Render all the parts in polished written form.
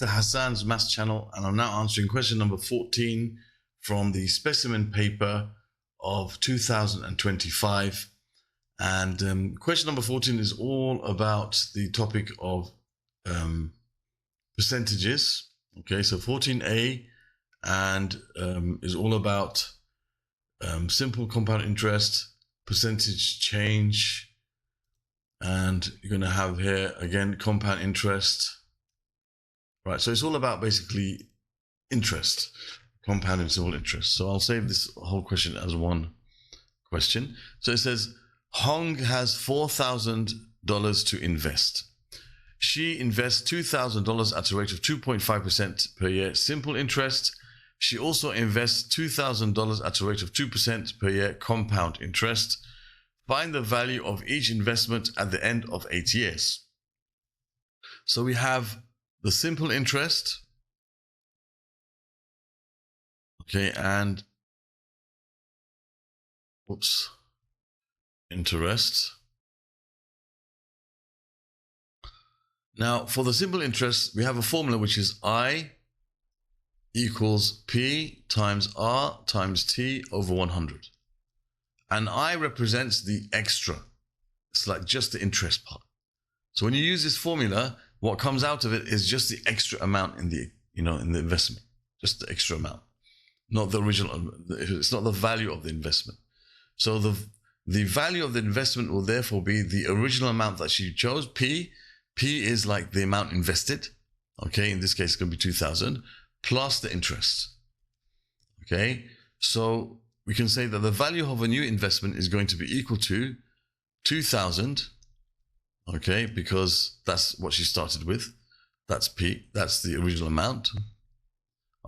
to Hassan's Maths channel, and I'm now answering question number 14 from the specimen paper of 2025. And question number 14 is all about the topic of percentages. Okay, so 14a and is all about simple compound interest, percentage change, and you're going to have here again compound interest. Right, so it's all about basically interest, compound and simple interest. So I'll save this whole question as one question. So it says, Hong has $4,000 to invest. She invests $2,000 at a rate of 2.5% per year, simple interest. She also invests $2,000 at a rate of 2% per year, compound interest. Find the value of each investment at the end of 8 years. So we have the simple interest, okay, and interest. Now, for the simple interest, we have a formula which is I equals P times R times T over 100. And I represents the extra. It's like just the interest part. So when you use this formula, what comes out of it is just the extra amount in the, in the investment, just the extra amount, not the original. It's not the value of the investment. So the value of the investment will therefore be the original amount that she chose, P. P is like the amount invested. Okay, in this case, it's going to be 2,000 plus the interest. Okay, so we can say that the value of a new investment is going to be equal to 2,000. Okay, because that's what she started with. That's P, that's the original amount.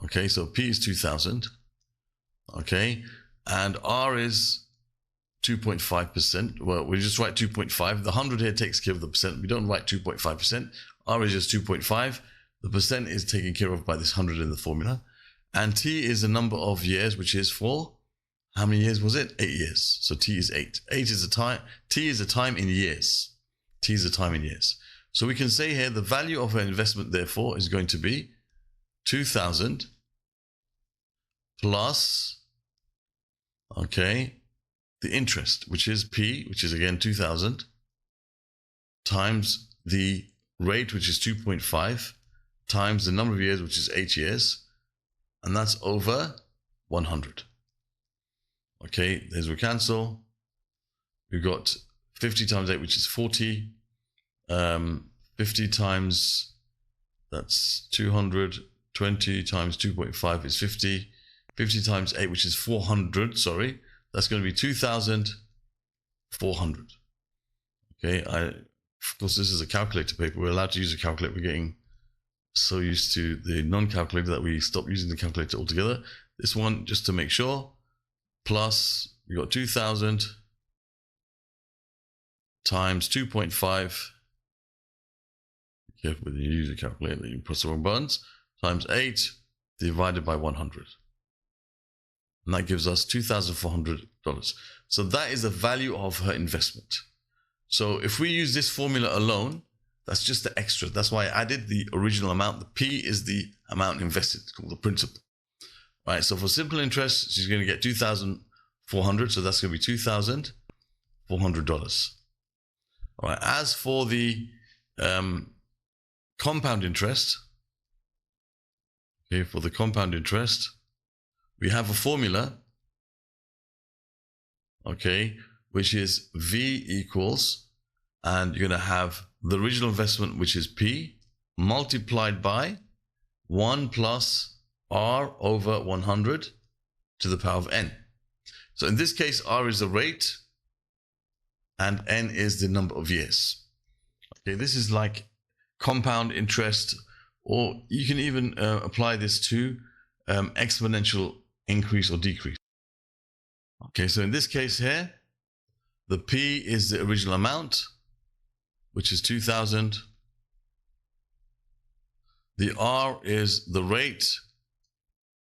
Okay, so P is 2,000. Okay, and R is 2.5%. Well, we just write 2.5. The 100 here takes care of the percent. We don't write 2.5%. R is just 2.5. The percent is taken care of by this 100 in the formula. And T is the number of years, which is for, how many years was it? 8 years. So T is 8. 8 is the time. T is the time in years. T is the time in years. So we can say here the value of her investment, therefore, is going to be 2,000 plus, okay, the interest, which is P, which is again 2,000, times the rate, which is 2.5, times the number of years, which is 8 years, and that's over 100. Okay, there's we cancel. We've got 50 times 8, which is 40. 50 times, that's 200. 20 times 2.5 is 50. 50 times 8, which is 400, sorry. That's going to be 2,400. Okay, of course, this is a calculator paper. We're allowed to use a calculator. We're getting so used to the non-calculator that we stopped using the calculator altogether. This one, just to make sure, plus we got 2,000 times 2.5. Be careful when you use a calculator, you press the wrong buttons, times 8 divided by 100. And that gives us $2,400. So that is the value of her investment. So if we use this formula alone, that's just the extra. That's why I added the original amount. The P is the amount invested. It's called the principal. Right, so for simple interest, she's going to get $2,400. So that's going to be $2,400. All right, as for the compound interest, okay, for the compound interest, we have a formula, okay, which is V equals, and you're going to have the original investment, which is P, multiplied by 1 plus R over 100 to the power of N. So in this case, R is the rate, and N is the number of years. Okay, this is like compound interest, or you can even apply this to exponential increase or decrease. Okay, so in this case here, the P is the original amount, which is 2,000. The R is the rate.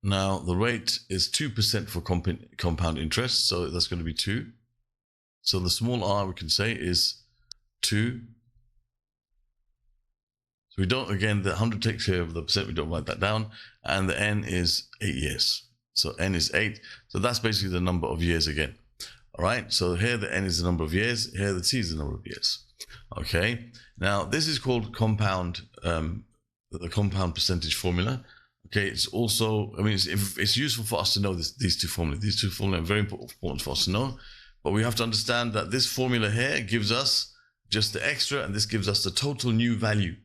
Now the rate is 2% for compound interest, so that's going to be 2. So the small r we can say is 2 So we don't, again, the 100 takes care of the percent, we don't write that down. And the n is 8 years. So n is 8. So that's basically the number of years again. All right, so here the n is the number of years, here the t is the number of years. Okay, now this is called compound, the compound percentage formula. Okay, it's also, I mean, it's useful for us to know these two formulas. These two formulas are very important for us to know. But we have to understand that this formula here gives us just the extra, and this gives us the total new value.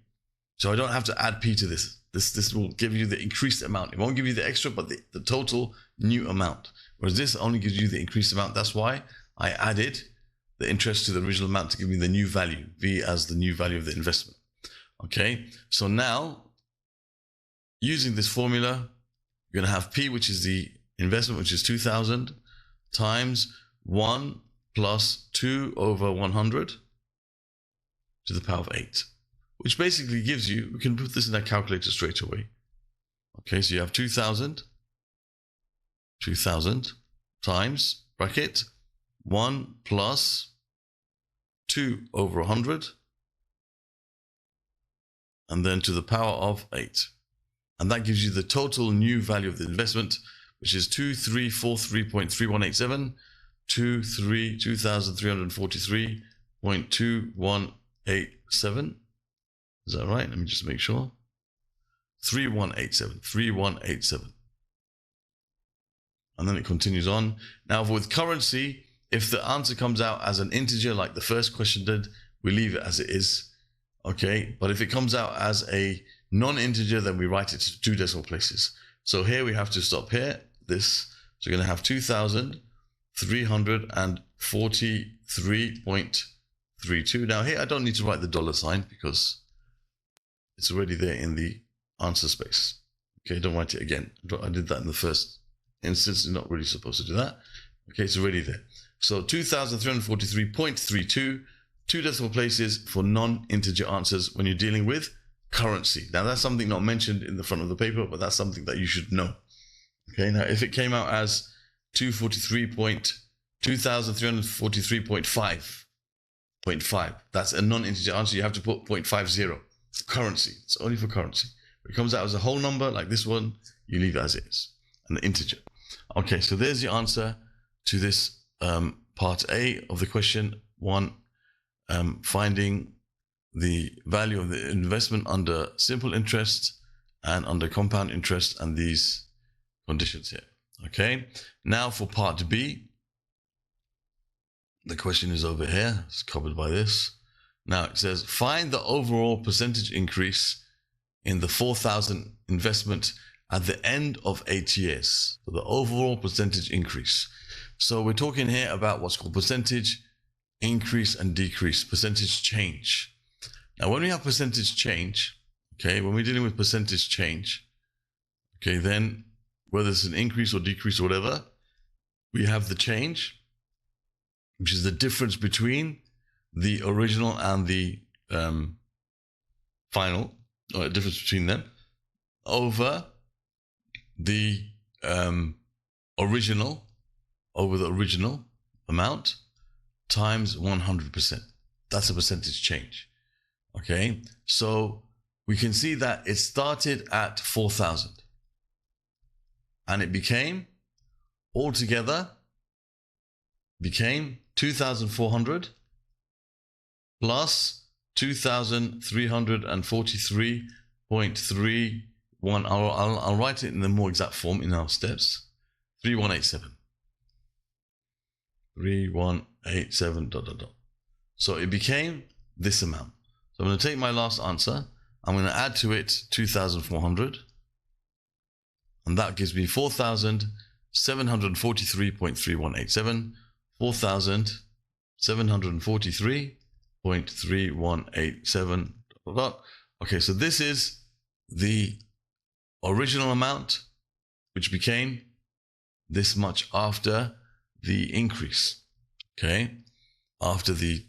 So I don't have to add p to this. This will give you the increased amount. It won't give you the extra, but the total new amount. Whereas this only gives you the increased amount. That's why I added the interest to the original amount to give me the new value, V as the new value of the investment. Okay, so now using this formula, you're going to have P, which is the investment, which is 2,000, times 1 plus 2 over 100 to the power of 8, which basically gives you, we can put this in our calculator straight away. Okay, so you have 2,000 times, bracket, 1 plus 2 over 100, and then to the power of 8. And that gives you the total new value of the investment, which is 2343.3187, 2,343.2187. Is that right? Let me just make sure. 3187. And then it continues on. Now with currency, if the answer comes out as an integer like the first question did, we leave it as it is. Okay, but if it comes out as a non-integer, then we write it to 2 decimal places. So here we have to stop here, this. So you're going to have 2,343.32. Now here I don't need to write the dollar sign because it's already there in the answer space. Okay, don't write it again. I did that in the first instance. You're not really supposed to do that. Okay, it's already there. So 2,343.32, 2 decimal places for non-integer answers when you're dealing with currency. Now that's something not mentioned in the front of the paper, but that's something that you should know. Okay, now if it came out as 2,343.5, that's a non-integer answer. You have to put 0.50 currency. It's only for currency. If it comes out as a whole number like this one, you leave it as it is, an integer. Okay, so there's the answer to this part A of the question 1, finding the value of the investment under simple interest and under compound interest and these conditions here. Okay, now for part B, the question is over here, it's covered by this. Now it says find the overall percentage increase in the 4,000 investment at the end of 8 years. So the overall percentage increase. So we're talking here about what's called percentage increase and decrease, percentage change. Now, when we have percentage change, okay, when we're dealing with percentage change, okay, then whether it's an increase or decrease or whatever, we have the change, which is the difference between the original and the final, or a difference between them, over the original amount times 100%. That's a percentage change. Okay, so we can see that it started at 4,000 and it became altogether 2,400 plus 2,343.31. I'll write it in the more exact form in our steps. 3187. 3187 ... So it became this amount. So I'm going to take my last answer. I'm going to add to it 2,400. And that gives me 4,743.3187. 4,743.3187. Okay, so this is the original amount, which became this much after the increase. Okay, after the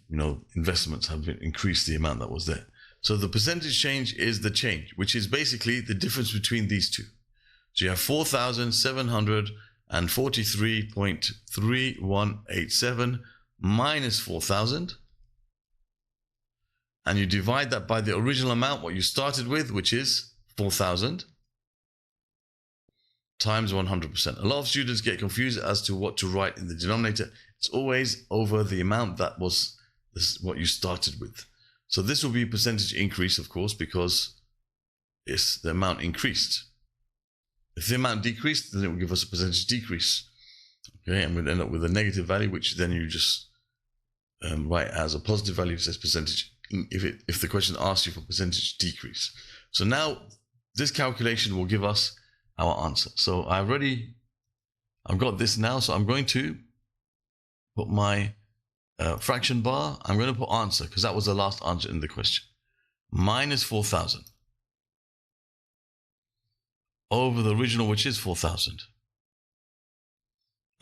investments have been increased the amount that was there. So the percentage change is the change, which is basically the difference between these two. So you have 4,743.3187 minus 4,000, and you divide that by the original amount, what you started with, which is 4,000, times 100%. A lot of students get confused as to what to write in the denominator. It's always over the amount that was what you started with. So this will be percentage increase, of course, because it's the amount increased. If the amount decreased, then it will give us a percentage decrease. Okay, and we'll end up with a negative value, which then you just write as a positive value. It says percentage, if the question asks you for percentage decrease. So now this calculation will give us our answer. So I've got this now, so I'm going to put my fraction bar. I'm going to put answer, because that was the last answer in the question. Minus 4,000 over the original, which is 4,000.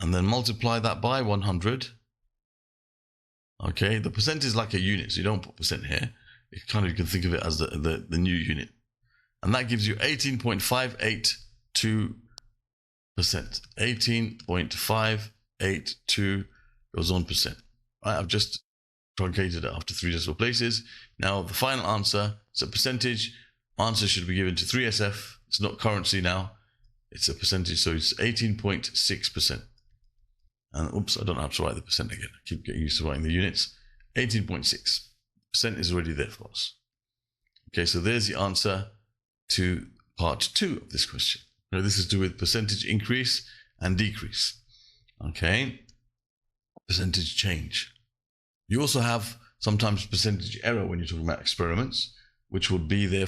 And then multiply that by 100. Okay, the percent is like a unit, so you don't put percent here. You can think of it as the new unit. And that gives you 18.582%. 18.582 goes on percent. Right, I've just truncated it after 3 decimal places. Now the final answer is a percentage. Answer should be given to 3SF. It's not currency now. It's a percentage, so it's 18.6%. And oops, I don't have to write the percent again. I keep getting used to writing the units. 18.6% is already there for us. Okay, so there's the answer to part 2 of this question. Now this is to do with percentage increase and decrease. Okay, percentage change. You also have sometimes percentage error when you're talking about experiments, which would be their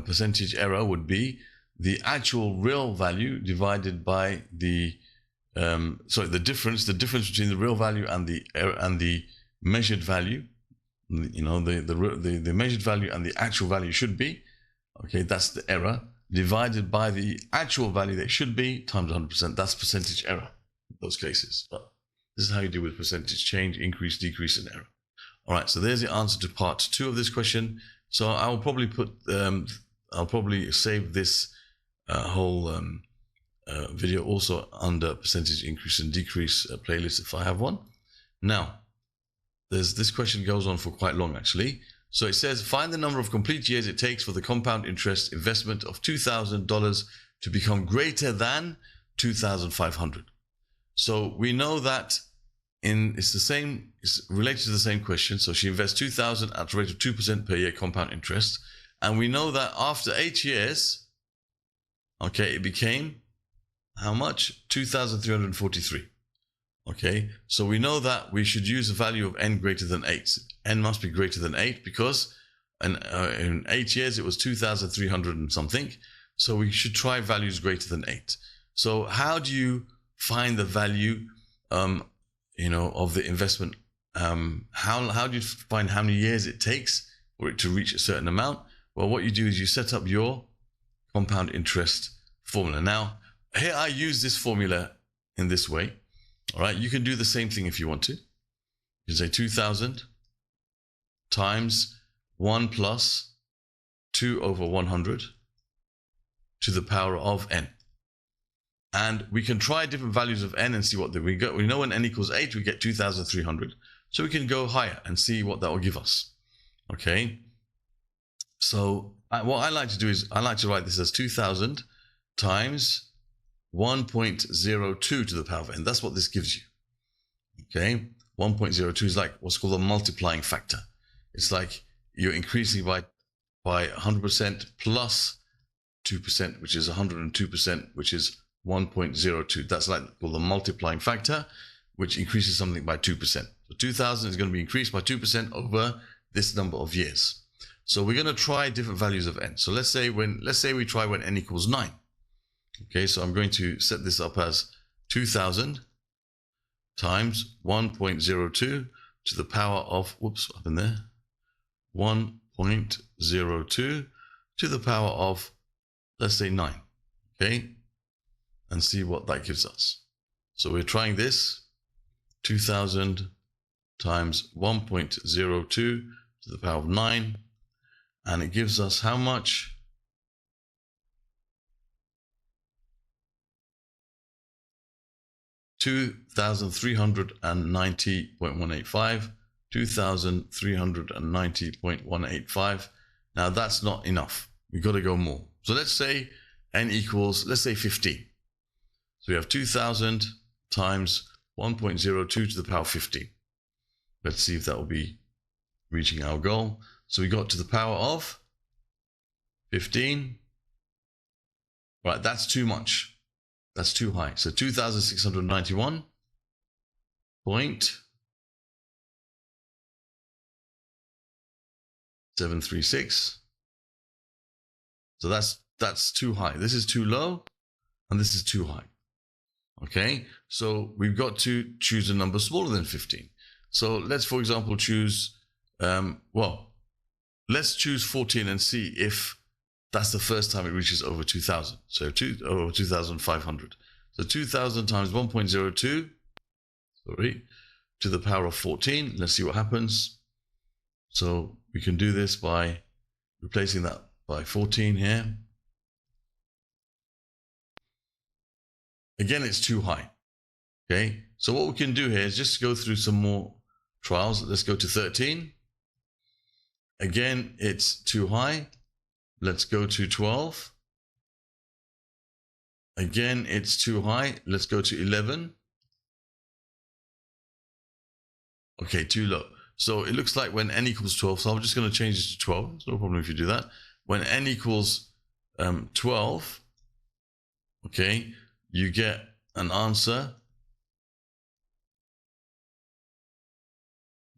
percentage error would be the actual real value divided by the the difference between the real value and the measured value. You know, the measured value and the actual value should be, okay, that's the error, divided by the actual value that should be times 100%. That's percentage error in those cases. But this is how you deal with percentage change, increase, decrease, and error. All right, so there's the answer to part 2 of this question. So I'll probably save this whole video also under percentage increase and decrease playlist if I have one. Now, this question goes on for quite long actually. So it says, find the number of complete years it takes for the compound interest investment of $2,000 to become greater than 2,500. So we know that it's related to the same question. So she invests 2,000 at a rate of 2% per year compound interest. And we know that after 8 years, okay, it became how much? 2,343. Okay, so we know that we should use a value of n greater than 8. N must be greater than 8 because in 8 years it was 2,300 and something. So we should try values greater than 8. So how do you find the value, of the investment? How do you find how many years it takes for it to reach a certain amount? Well, what you do is you set up your compound interest formula. Now, here I use this formula in this way. All right, you can do the same thing if you want to. You can say 2,000 times 1 plus 2 over 100 to the power of n. And we can try different values of n and see what we get. We know when n equals 8, we get 2,300. So we can go higher and see what that will give us. Okay. So what I like to do is I like to write this as 2,000 times 1.02 to the power of n. That's what this gives you. Okay. 1.02 is like what's called a multiplying factor. It's like you're increasing by 100% plus 2%, which is 102%, which is 1.02. That's like called a multiplying factor, which increases something by 2%. So 2,000 is going to be increased by 2% over this number of years. So we're going to try different values of n. So let's say we try when n equals 9. Okay, so I'm going to set this up as 2,000 times 1.02 to the power of, whoops, up in there, 1.02 to the power of, let's say 9, okay, and see what that gives us. So we're trying this, 2,000 times 1.02 to the power of 9, and it gives us how much? 2,390.185. 2,390.185. Now that's not enough. We've got to go more. So let's say n equals, let's say 15. So we have 2,000 times 1.02 to the power 15. Let's see if that will be reaching our goal. So we got to the power of 15. Right, that's too much. That's too high. So 2,691.736. So that's too high. This is too low, and this is too high. Okay, so we've got to choose a number smaller than 15. So let's, for example, choose, let's choose 14 and see if that's the first time it reaches over 2,000. So over 2,500. So 2,000 times 1.02, to the power of 14. Let's see what happens. So we can do this by replacing that by 14 here. Again, it's too high. Okay, so what we can do here is just go through some more trials. Let's go to 13. Again, it's too high. Let's go to 12. Again, it's too high. Let's go to 11. Okay, too low. So it looks like when n equals 12, so I'm just going to change this to 12. It's no problem if you do that. When n equals 12, okay, you get an answer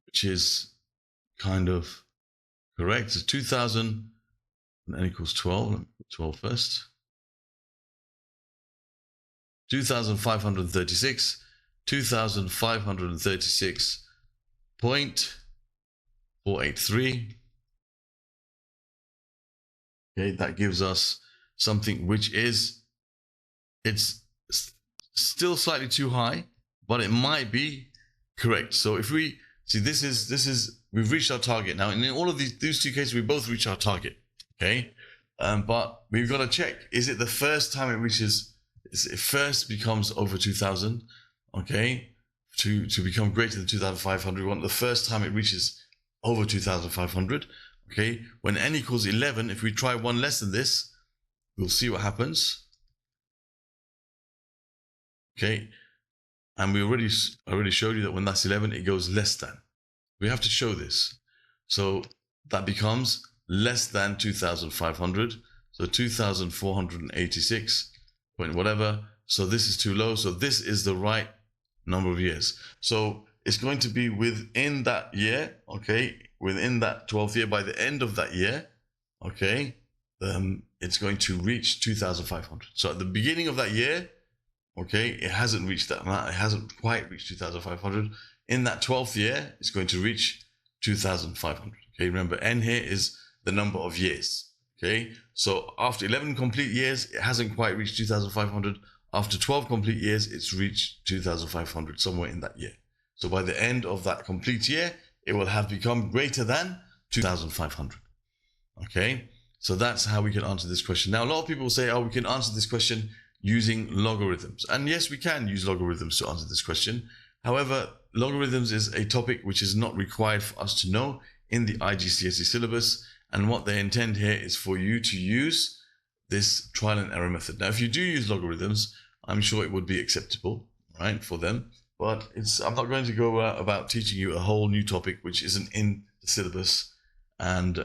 which is kind of correct. So 2,000 and n equals 12. Let me put 12 first. 2,536. 2,536.483. Okay, that gives us something which is, it's still slightly too high, but it might be correct. So if we see, this is we've reached our target now. And in all of these two cases, we both reach our target. Okay, but we've got to check: is it the first time it reaches? It first becomes over 2,000? Okay, to become greater than 2,500, we want the first time it reaches over 2,500. Okay, when n equals 11, if we try one less than this, we'll see what happens. Okay, and I already showed you that when that's 11, it goes less than. We have to show this. So that becomes less than 2,500. So 2,486 point whatever. So this is too low. So this is the right number of years. So it's going to be within that year, okay, within that 12th year, by the end of that year, okay, it's going to reach 2,500. So at the beginning of that year, okay, it hasn't reached that amount. It hasn't quite reached 2,500. In that 12th year, it's going to reach 2,500. Okay, remember, n here is the number of years. Okay, so after 11 complete years, it hasn't quite reached 2,500. After 12 complete years, it's reached 2,500, somewhere in that year. So by the end of that complete year, it will have become greater than 2,500. Okay, so that's how we can answer this question. Now, a lot of people say, oh, we can answer this question using logarithms. And yes, we can use logarithms to answer this question. However, logarithms is a topic which is not required for us to know in the IGCSE syllabus. And what they intend here is for you to use this trial and error method. Now, if you do use logarithms, I'm sure it would be acceptable, right, for them. But I'm not going to go about teaching you a whole new topic which isn't in the syllabus. And,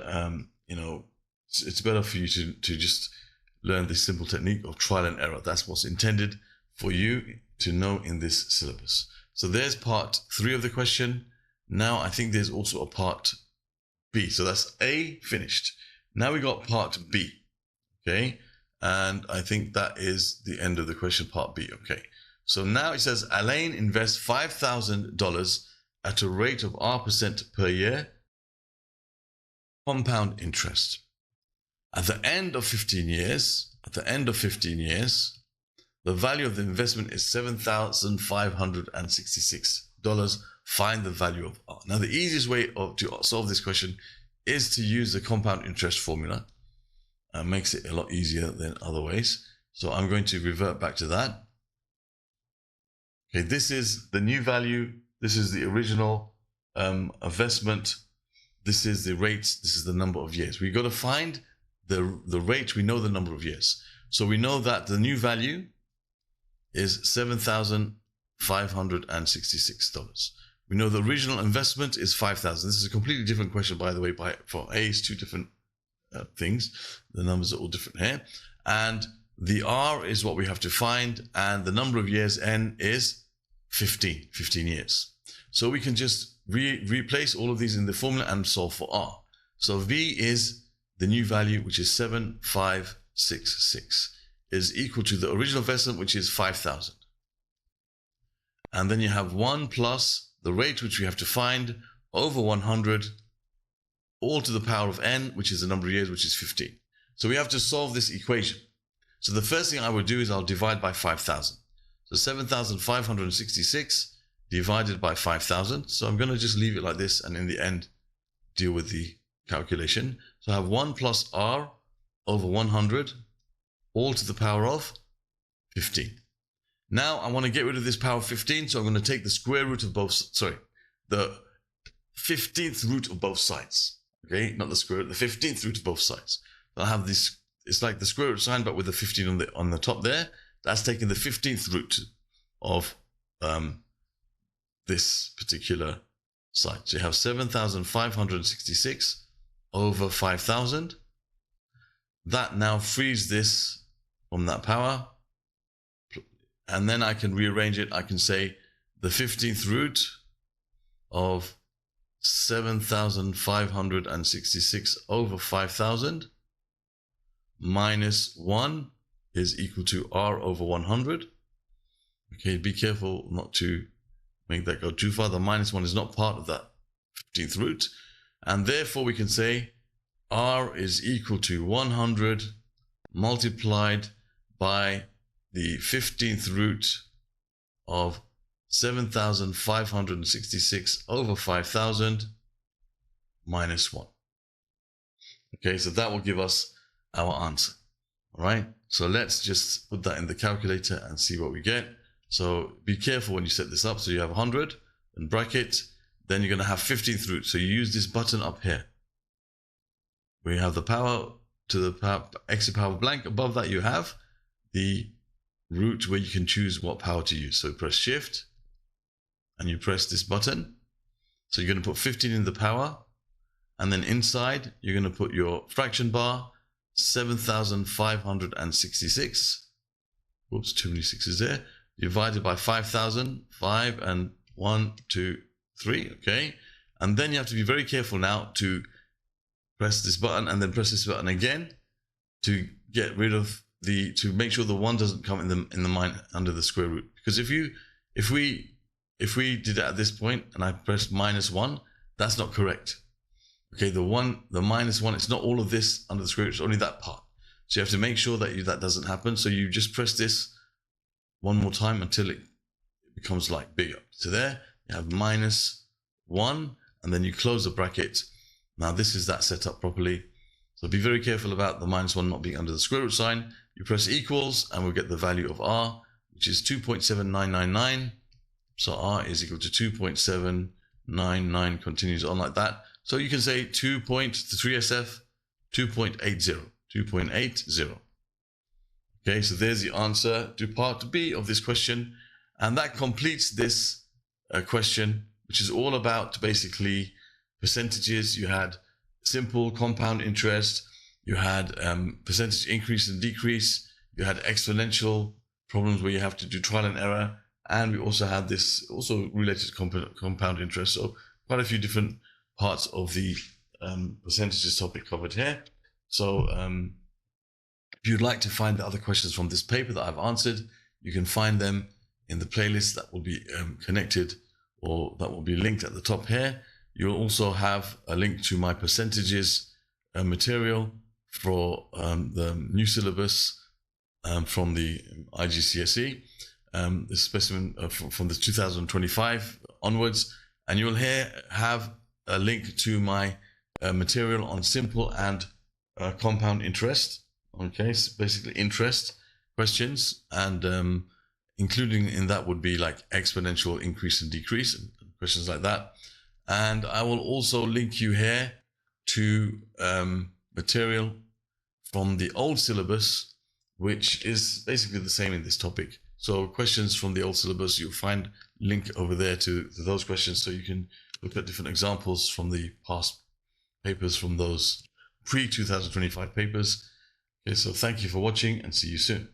you know, it's better for you to just learn this simple technique of trial and error. That's what's intended for you to know in this syllabus. So there's part 3 of the question. Now I think there's also a part B. So that's A finished. Now we got part B. Okay. And I think that is the end of the question, part B. Okay. So now it says Alain invests $5,000 at a rate of R% per year, compound interest. At the end of 15 years, the value of the investment is $7,566. Find the value of R. Now, the easiest way to solve this question is to use the compound interest formula. Makes it a lot easier than other ways. So I'm going to revert back to that. Okay, this is the new value. This is the original investment, this is the rates, this is the number of years. We've got to find the rate, we know the number of years. So we know that the new value is $7,566. We know the original investment is $5,000. This is a completely different question, by the way. For A, it's two different things. The numbers are all different here. And the R is what we have to find. And the number of years, N, is 15 years. So we can just replace all of these in the formula and solve for R. So V is the new value, which is 7,566, is equal to the original investment, which is 5,000. And then you have 1 plus the rate, which we have to find, over 100, all to the power of n, which is the number of years, which is 15. So we have to solve this equation. So the first thing I would do is I'll divide by 5,000. So 7,566 divided by 5,000. So I'm going to just leave it like this, and in the end, deal with the calculation. So I have 1 plus r over 100, all to the power of 15. Now I want to get rid of this power of 15, so I'm going to take the square root of both, the 15th root of both sides. Okay, not the square root, the 15th root of both sides. So I'll have this, it's like the square root sign, but with the 15 on the top there. That's taking the 15th root of this particular side. So you have 7,566 over 5,000. That now frees this from that power. And then I can rearrange it. I can say the 15th root of 7,566 over 5,000 minus 1 is equal to r over 100. Okay, be careful not to make that go too far. The minus 1 is not part of that 15th root. And therefore we can say r is equal to 100 multiplied by the 15th root of 7,566 over 5,000 minus 1. Okay, so that will give us our answer. All right, so let's just put that in the calculator and see what we get. So be careful when you set this up. So you have 100 in bracket, then you're going to have 15th root. So you use this button up here. We have the power to the power, x to the power blank. Above that you have the root where you can choose what power to use. So press shift and you press this button. So you're going to put 15 in the power, and then inside you're going to put your fraction bar, 7,566. Whoops, too many sixes there. Divided by 5,000, 5 and 1, 2, 3. Okay, and then you have to be very careful now to press this button and then press this button again to get rid of to make sure the 1 doesn't come in the under the square root. Because if we did it at this point and I pressed minus 1, that's not correct. Okay, the minus 1, it's not all of this under the square root, it's only that part. So you have to make sure that that doesn't happen. So you just press this one more time until it becomes like bigger. So there you have minus 1, and then you close the bracket. Now this is that set up properly. So be very careful about the minus 1 not being under the square root sign. You press equals and we'll get the value of r, which is 2.7999. So r is equal to 2.799, continues on like that. So you can say 2.3SF, 2.80. Okay, so there's the answer to part B of this question. And that completes this question, which is all about basically percentages. You had simple compound interest, you had percentage increase and decrease, you had exponential problems where you have to do trial and error, and we also had this also related to compound interest. So quite a few different parts of the percentages topic covered here. So if you'd like to find the other questions from this paper that I've answered, you can find them in the playlist that will be connected, or that will be linked at the top here. You'll also have a link to my percentages material for the new syllabus from the IGCSE, the specimen from the 2025 onwards. And you'll have a link to my material on simple and compound interest. Okay, so basically interest questions, and including in that would be like exponential increase and decrease and questions like that. And I will also link you here to material from the old syllabus, which is basically the same in this topic. So questions from the old syllabus, you'll find link over there to those questions, so you can look at different examples from the past papers, from those pre-2025 papers. Okay, so thank you for watching and see you soon.